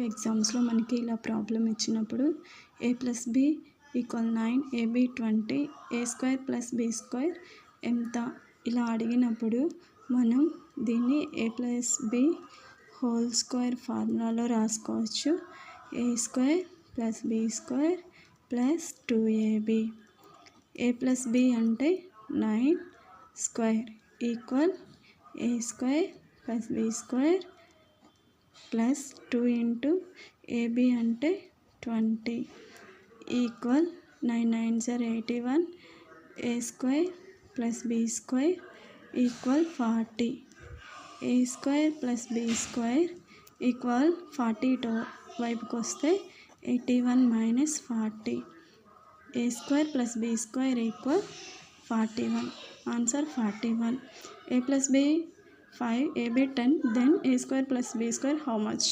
ఎగ్జామ్స్లో మనకి ఇలా ప్రాబ్లం ఇచ్చినప్పుడు a+b = 9, ab 20, a² + b² ఎంత ఇలా అడిగినప్పుడు మనం దీన్ని a+b² ఫార్ములాలో రాసుకోవచ్చు. a² + b² + 2ab. a+b అంటే 9² = a² + b² plus 2 into ab అంటే 20 equal 9 9s are 81, a² + b² equal 40. a² + b² equal 40 ఇటు వైపుకి వస్తే 81 - 40. a² + b² equal 41. Answer 41. a + b 5, ab 10, then a² + b² how much?